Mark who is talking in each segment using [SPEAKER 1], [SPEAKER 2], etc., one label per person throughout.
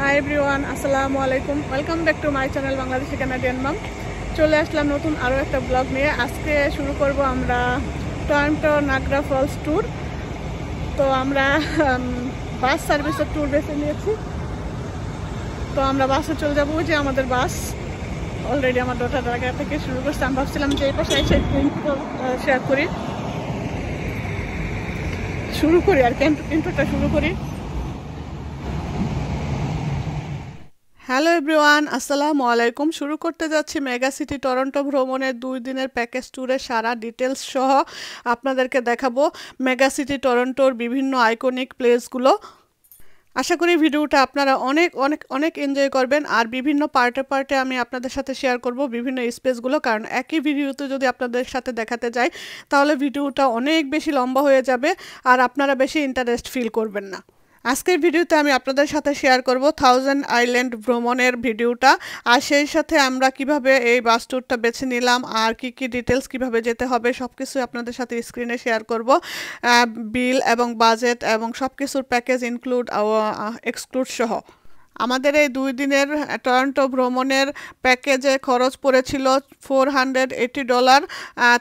[SPEAKER 1] High everyone, আসসালামু আলাইকুম। Welcome back to my channel Bangladeshi Canadian mom. চলে আসলাম নতুন আরও একটা ব্লগ নিয়ে। আজকে শুরু করব আমরা টরন্টো নাগরা ফলস ট্যুর। তো আমরা বাস সার্ভিসের ট্যুর বেছে নিয়েছি। তো আমরা বাসে চলে যাবো, যে আমাদের বাস অলরেডি আমার ডটার জায়গা থেকে শুরু করছে। আমি ভাবছিলাম যে এই পাশে এসে শেয়ার করি আর ইন্ট্রোটা শুরু করি। হ্যালো এভরিওয়ান, আসসালামু আলাইকুম। শুরু করতে যাচ্ছি মেগা সিটি টরন্টো ভ্রমণের 2 দিনের প্যাকেজ ট্যুরের সারা ডিটেলস সহ আপনাদেরকে দেখাবো মেগা সিটি টরন্টোর বিভিন্ন আইকনিক প্লেসগুলো। আশা করি ভিডিওটা আপনারা অনেক অনেক অনেক এনজয় করবেন। আর বিভিন্ন পার্টে আমি আপনাদের সাথে শেয়ার করব বিভিন্ন স্পেসগুলো, কারণ একই ভিডিওতে যদি আপনাদের সাথে দেখাতে যাই তাহলে ভিডিওটা অনেক বেশি লম্বা হয়ে যাবে আর আপনারা বেশি ইন্টারেস্ট ফিল করবেন না। আজকের ভিডিওতে আমি আপনাদের সাথে শেয়ার করব 1000 আইল্যান্ড ভ্রমণের ভিডিওটা, আর সেই সাথে আমরা কিভাবে এই বাস ট্যুরটা বেছে নিলাম আর কি ডিটেলস কিভাবে যেতে হবে সব কিছু আপনাদের সাথে স্ক্রিনে শেয়ার করব। বিল এবং বাজেট এবং সব কিছুর প্যাকেজ ইনক্লুড এক্সক্লুড সহ। আমাদের এই 2 দিনের টরন্টো ভ্রমণের প্যাকেজে খরচ পড়েছিল $480।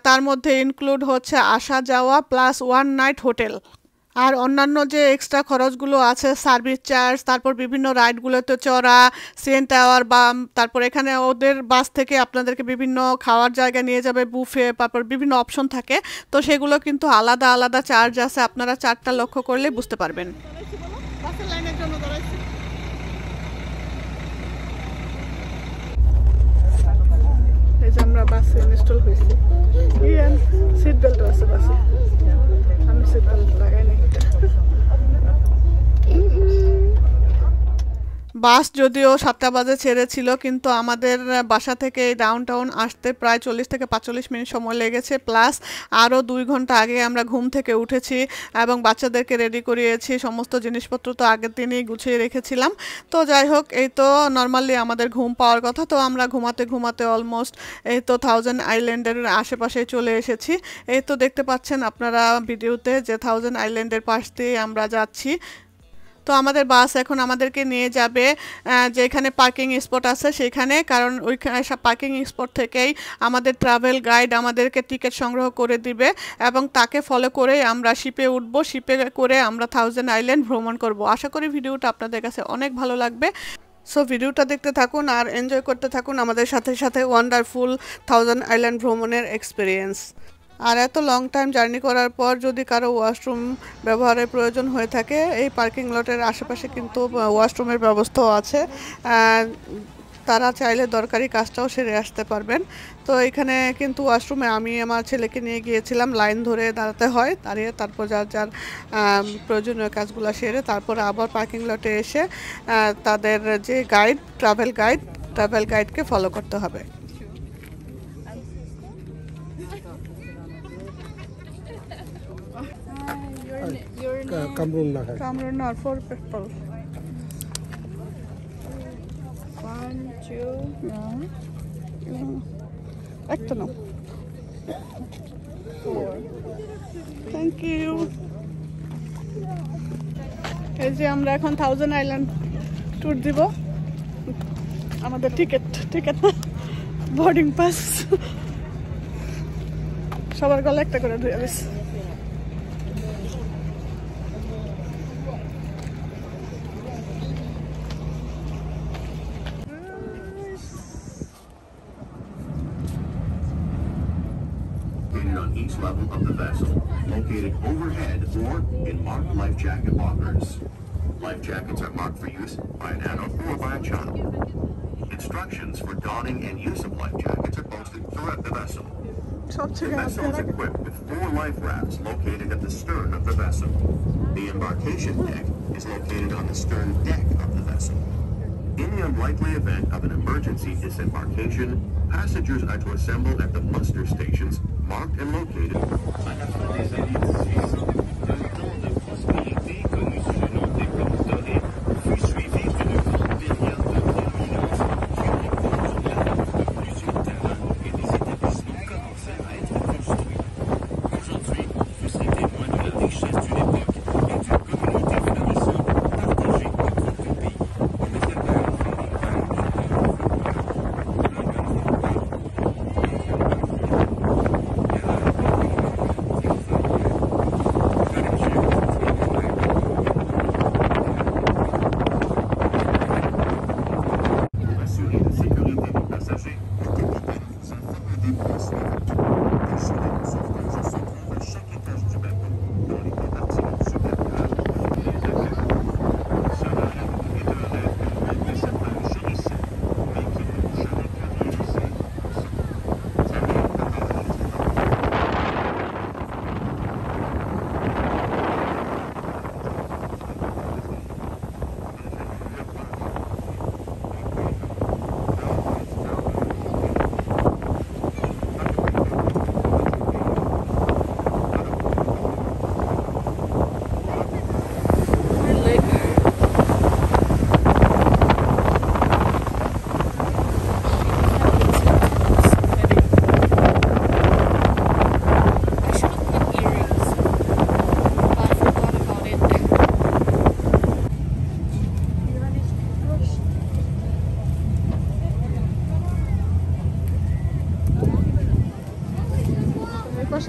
[SPEAKER 1] তার মধ্যে ইনক্লুড হচ্ছে আসা যাওয়া প্লাস 1 নাইট হোটেল। আর অন্যান্য যে এক্সট্রা খরচগুলো আছে, সার্ভিস চার্জ, তারপর বিভিন্ন রাইডগুলোতে চড়া, সিএন টাওয়ার, বা তারপর এখানে ওদের বাস থেকে আপনাদেরকে বিভিন্ন খাওয়ার জায়গা নিয়ে যাবে, বুফে, তারপর বিভিন্ন অপশন থাকে। তো সেগুলো কিন্তু আলাদা আলাদা চার্জ আছে, আপনারা চার্টটা লক্ষ্য করলে বুঝতে পারবেন। এই যে আমরা বাসে ইনস্টল হয়েছি, সিট বেল্ট আছে বাসে, আমি সিট বেল্ট লাগাই নাই। বাস যদিও 7টা বাজে ছেড়েছিল, কিন্তু আমাদের বাসা থেকে এই ডাউনটাউন আসতে প্রায় 40 থেকে 45 মিনিট সময় লেগেছে। প্লাস আরও 2 ঘন্টা আগে আমরা ঘুম থেকে উঠেছি এবং বাচ্চাদেরকে রেডি করিয়েছি। সমস্ত জিনিসপত্র তো আগের দিনই গুছিয়ে রেখেছিলাম। তো যাই হোক, এই তো নর্মালি আমাদের ঘুম পাওয়ার কথা। তো আমরা ঘুমাতে অলমোস্ট এই তো 1000 আইল্যান্ডের আশেপাশে চলে এসেছি। এই তো দেখতে পাচ্ছেন আপনারা ভিডিওতে যে 1000 আইল্যান্ডের পাশ দিয়ে আমরা যাচ্ছি। তো আমাদের বাস এখন আমাদেরকে নিয়ে যাবে যেখানে পার্কিং স্পট আছে সেখানে, কারণ ওইখানে পার্কিং স্পট থেকেই আমাদের ট্রাভেল গাইড আমাদেরকে টিকিট সংগ্রহ করে দিবে এবং তাকে ফলো করে আমরা শিপে উঠবো। শিপে করে আমরা 1000 আইল্যান্ড ভ্রমণ করব। আশা করি ভিডিওটা আপনাদের কাছে অনেক ভালো লাগবে। সো ভিডিওটা দেখতে থাকুন আর এনজয় করতে থাকুন আমাদের সাথে সাথে ওয়ান্ডারফুল 1000 আইল্যান্ড ভ্রমণের এক্সপিরিয়েন্স। আর এত লং টাইম জার্নি করার পর যদি কারো ওয়াশরুম ব্যবহারের প্রয়োজন হয়ে থাকে, এই পার্কিং লটের আশেপাশে কিন্তু ওয়াশরুমের ব্যবস্থাও আছে। তারা চাইলে দরকারি কাজটাও সেরে আসতে পারবেন। তো এখানে কিন্তু ওয়াশরুমে আমি আমার ছেলেকে নিয়ে গিয়েছিলাম। লাইন ধরে দাঁড়াতে হয়, দাঁড়িয়ে তারপর যার প্রয়োজনীয় কাজগুলো সেরে তারপর আবার পার্কিং লটে এসে তাদের যে গাইড ট্রাভেল গাইডকে ফলো করতে হবে। Cameroon, 4 people. 1, 2, একটা নাও। 4. Thank you. এই যে আমরা এখন 1000 আইল্যান্ড ট্যুর দিব। আমাদের টিকিট না, বোর্ডিং পাস। সবার গলা একটা করে ধুয়ে গেছে।
[SPEAKER 2] On each level of the vessel, located overhead or in marked life jacket lockers. Life jackets are marked for use by an adult or by a child. Instructions for donning and use of life jackets are posted throughout the vessel. The vessel is equipped with 4 life rafts located at the stern of the vessel. The embarkation deck is located on the stern deck of the vessel. In the unlikely event of an emergency disembarkation, passengers are to assemble at the muster stations marked and located.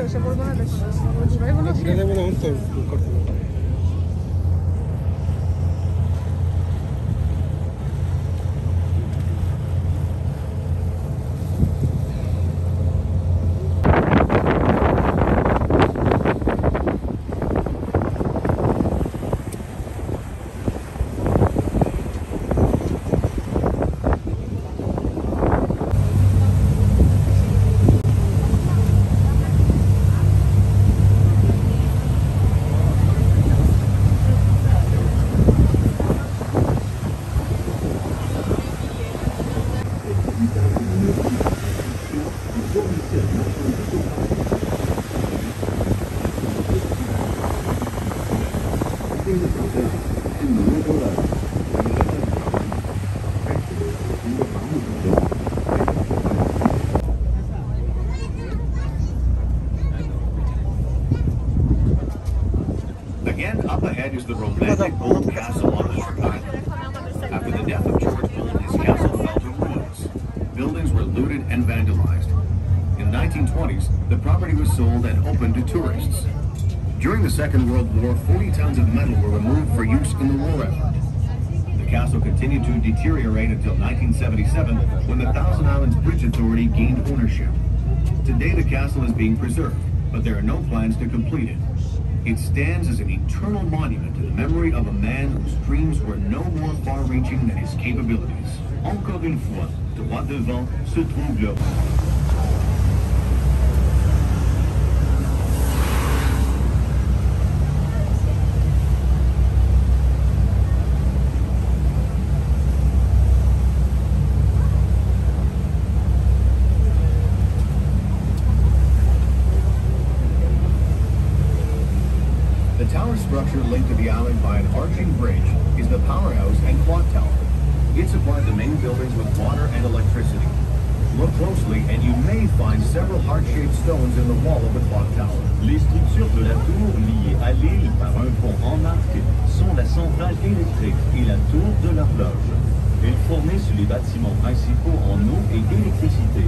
[SPEAKER 1] se vuelvono adesso, lo dovevano
[SPEAKER 2] Again, up ahead is the romantic old castle on Hart Island. After the death of George Bull, his castle fell to ruins. Buildings were looted and vandalized. In the 1920s, the property was sold and opened to tourists. During the Second World War, 40 tons of metal were removed for use in the war effort. The castle continued to deteriorate until 1977, when the Thousand Islands Bridge Authority gained ownership. Today, the castle is being preserved, but there are no plans to complete it. It stands as an eternal monument to the memory of a man whose dreams were no more far-reaching than his capabilities. Encore une fois, droit devant se trouve le... The tower structure linked to the island by an arching bridge is the powerhouse and clock tower. It supplied the main buildings with water and electricity. Look closely and you may find several heart-shaped stones in the wall of the clock tower.
[SPEAKER 3] Les structures de la tour liées à l'île par un pont en arc sont la centrale électrique et la tour de l'horloge. Elles fournissent les bâtiments principaux en eau et électricité.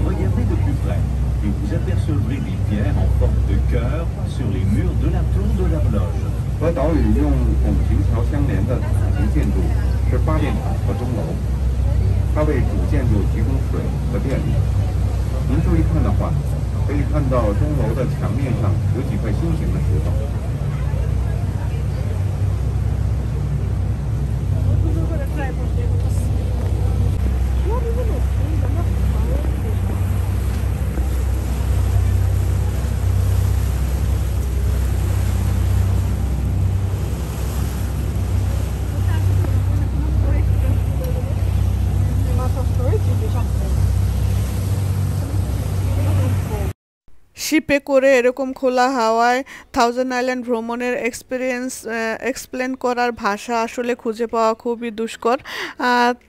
[SPEAKER 3] Regardez de plus près et vous apercevrez des pierres en forme de cœur sur les murs de la tour de l'horloge.
[SPEAKER 4] 和岛屿用拱形桥相连的塔形建筑是发电厂和钟楼，它为主建筑提供水和电力。您注意看的话，可以看到钟楼的墙面上有几块心形的石头。
[SPEAKER 1] শিপে করে এরকম খোলা হাওয়ায় thousand island ভ্রমণের explain করার ভাষা আসলে খুঁজে পাওয়া খুবই দুষ্কর।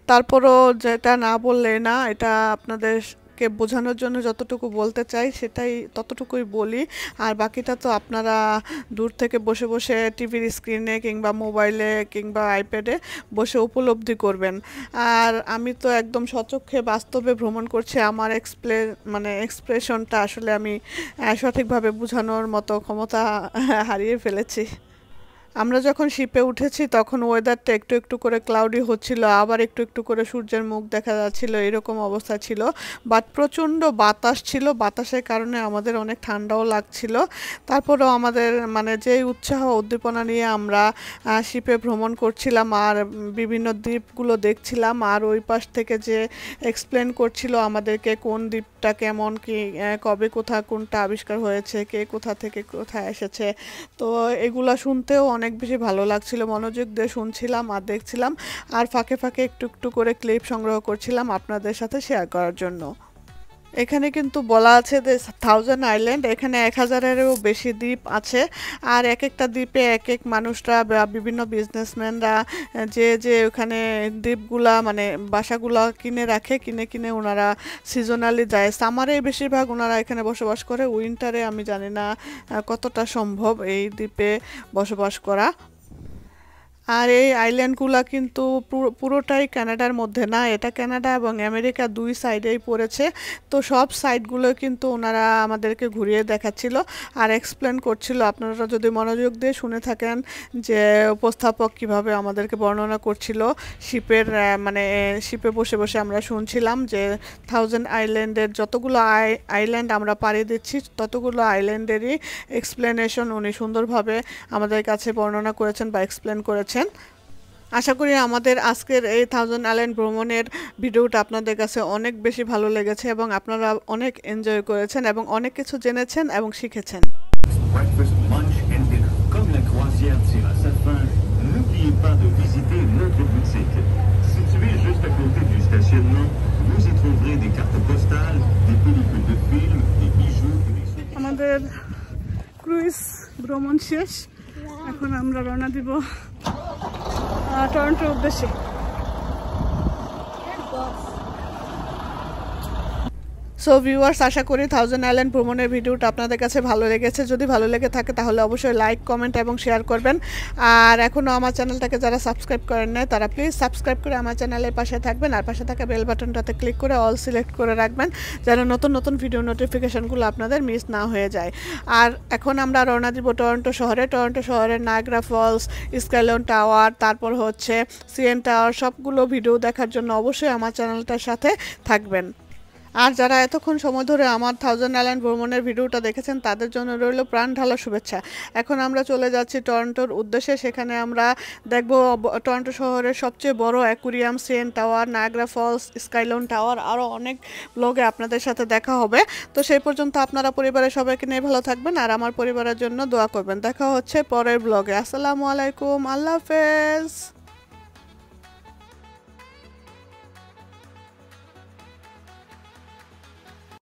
[SPEAKER 1] তারপরও যেটা না বললে না, এটা আপনাদেরকে বোঝানোর জন্য যতটুকু বলতে চাই সেটাই ততটুকুই বলি, আর বাকিটা তো আপনারা দূর থেকে বসে বসে টিভির স্ক্রিনে কিংবা মোবাইলে কিংবা আইপ্যাডে বসে উপলব্ধি করবেন। আর আমি তো একদম সচক্ষে বাস্তবে ভ্রমণ করছি, আমার এক্সপ্রেশনটা আসলে আমি সঠিকভাবে বোঝানোর মতো ক্ষমতা হারিয়ে ফেলেছি। আমরা যখন শিপে উঠেছি তখন ওয়েদারটা একটু একটু করে ক্লাউডি হচ্ছিল, আবার একটু একটু করে সূর্যের মুখ দেখা যাচ্ছিল, এরকম অবস্থা ছিল। বাট প্রচণ্ড বাতাস ছিল, বাতাসের কারণে আমাদের অনেক ঠান্ডাও লাগছিল। তারপরেও আমাদের যেই উৎসাহ উদ্দীপনা নিয়ে আমরা শিপে ভ্রমণ করছিলাম আর বিভিন্ন দ্বীপগুলো দেখছিলাম, আর ওই পাশ থেকে যে এক্সপ্লেন করছিল আমাদেরকে কোন দ্বীপটা কেমন, কি কবে কোনটা আবিষ্কার হয়েছে, কে কোথা থেকে কোথায় এসেছে, তো এগুলা শুনতেও অনেক বেশি ভালো লাগছিল। মনোযোগ দিয়ে শুনছিলাম আর দেখছিলাম, আর ফাঁকে ফাঁকে একটু একটু করে ক্লিপ সংগ্রহ করছিলাম আপনাদের সাথে শেয়ার করার জন্য। এখানে কিন্তু বলা আছে যে 1000 আইল্যান্ড, এখানে 1000-এরও বেশি দ্বীপ আছে, আর এক একটা দ্বীপে এক এক মানুষরা বা বিভিন্ন বিজনেসম্যানরা যে ওখানে দ্বীপগুলা বাসাগুলা কিনে রাখে, কিনে ওনারা সিজনালি যায়। সামারে বেশিরভাগ ওনারা এখানে বসবাস করে, উইন্টারে আমি জানি না কতটা সম্ভব এই দ্বীপে বসবাস করা। আর এই আইল্যান্ডগুলো কিন্তু পুরোটাই কানাডার মধ্যে না, এটা কানাডা এবং আমেরিকা দুই সাইডেই পড়েছে। তো সব সাইডগুলো কিন্তু ওনারা আমাদেরকে ঘুরিয়ে দেখাচ্ছিল আর এক্সপ্লেন করছিল। আপনারা যদি মনোযোগ দিয়ে শুনে থাকেন যে উপস্থাপক কিভাবে আমাদেরকে বর্ণনা করছিল শিপের, মানে শিপে বসে বসে আমরা শুনছিলাম যে 1000 আইল্যান্ডের যতগুলো আইল্যান্ড আমরা পাড়ি দিচ্ছি ততগুলো আইল্যান্ডেরই এক্সপ্লেনেশন উনি সুন্দরভাবে আমাদের কাছে বর্ণনা করেছেন বা এক্সপ্লেন করেছেন। আশা করি আমাদের আজকের এই 1000 আইল্যান্ড ভ্রমণের ভিডিওটা আপনাদের কাছে অনেক বেশি ভালো লেগেছে এবং আপনারা অনেক এনজয় করেছেন এবং অনেক কিছু জেনেছেন এবং শিখেছেন।
[SPEAKER 3] Breakfast, lunch and dinner. Comme la croisière tire à sa fin, n'oubliez pas de visiter notre boutique. Située juste à côté du stationnement, vous y trouverez des cartes postales, des pellicules de films, des bijoux et des souvenirs.
[SPEAKER 1] আমাদের cruise ভ্রমণ শেষ, এখন আমরা রওনা দিব টরন্টোর উদ্দেশ্যে। So viewers, আশা করি 1000 island ভ্রমণের ভিডিওটা আপনাদের কাছে ভালো লেগেছে। যদি ভালো লেগে থাকে তাহলে অবশ্যই লাইক, কমেন্ট এবং শেয়ার করবেন। আর এখনও আমার চ্যানেলটাকে যারা সাবস্ক্রাইব করেন নাই তারা প্লিজ সাবস্ক্রাইব করে আমার চ্যানেলের পাশে থাকবেন আর পাশে থাকা বেল বাটনটাতে ক্লিক করে অল সিলেক্ট করে রাখবেন যেন নতুন নতুন ভিডিও নোটিফিকেশনগুলো আপনাদের মিস না হয়ে যায়। আর এখন আমরা রওনা দিব টরন্টো শহরে। টরন্টো শহরের নায়াগ্রা ফলস, স্কাইলাইন টাওয়ার, তারপর হচ্ছে সিএন টাওয়ার, সবগুলো ভিডিও দেখার জন্য অবশ্যই আমার চ্যানেলটার সাথে থাকবেন। আর যারা এতক্ষণ সময় ধরে আমার 1000 আইল্যান্ড ভ্রমণের ভিডিওটা দেখেছেন তাদের জন্য রইল প্রাণ ঢালা শুভেচ্ছা। এখন আমরা চলে যাচ্ছি টরন্টোর উদ্দেশ্যে। সেখানে আমরা দেখব টরন্টো শহরের সবচেয়ে বড় aquarium, CN tower, Niagara falls, skyline tower, আরও অনেক ব্লগে আপনাদের সাথে দেখা হবে। তো সেই পর্যন্ত আপনারা পরিবারের সবাইকে নিয়ে ভালো থাকবেন আর আমার পরিবারের জন্য দোয়া করবেন। দেখা হচ্ছে পরের ব্লগে। আসসালামু আলাইকুম, আল্লাহ হাফেজ।